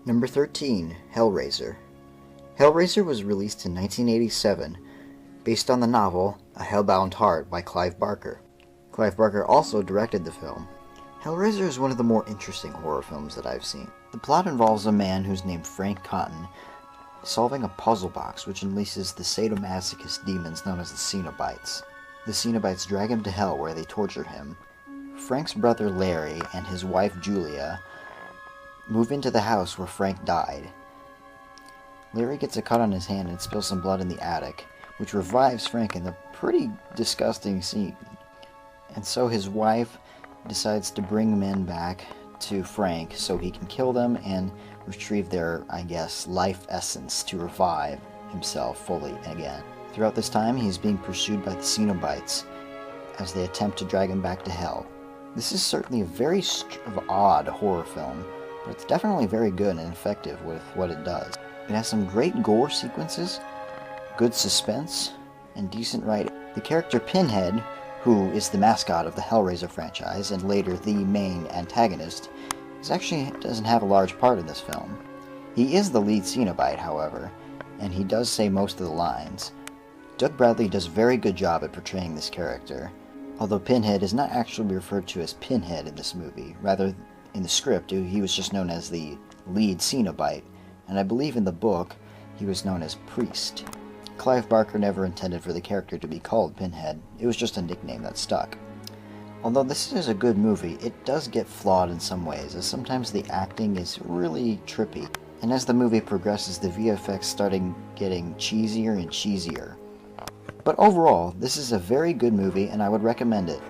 Number 13, Hellraiser. Hellraiser was released in 1987, based on the novel A Hellbound Heart by Clive Barker. Clive Barker also directed the film. Hellraiser is one of the more interesting horror films that I've seen. The plot involves a man who's named Frank Cotton solving a puzzle box which unleashes the sadomasochist demons known as the Cenobites. The Cenobites drag him to hell where they torture him. Frank's brother Larry and his wife Julia move into the house where Frank died. Larry gets a cut on his hand and spills some blood in the attic, which revives Frank in a pretty disgusting scene. And so his wife decides to bring men back to Frank so he can kill them and retrieve their, life essence to revive himself fully again. Throughout this time, he's being pursued by the Cenobites as they attempt to drag him back to hell. This is certainly a very odd horror film, but it's definitely very good and effective with what it does. It has some great gore sequences, good suspense, and decent writing. The character Pinhead, who is the mascot of the Hellraiser franchise and later the main antagonist, actually doesn't have a large part in this film. He is the lead Cenobite, however, and he does say most of the lines. Doug Bradley does a very good job at portraying this character, although Pinhead is not actually referred to as Pinhead in this movie. Rather, in the script, he was just known as the lead Cenobite, and I believe in the book, he was known as Priest. Clive Barker never intended for the character to be called Pinhead. It was just a nickname that stuck. Although this is a good movie, it does get flawed in some ways, as sometimes the acting is really trippy. And as the movie progresses, the VFX starting getting cheesier and cheesier. But overall, this is a very good movie and I would recommend it.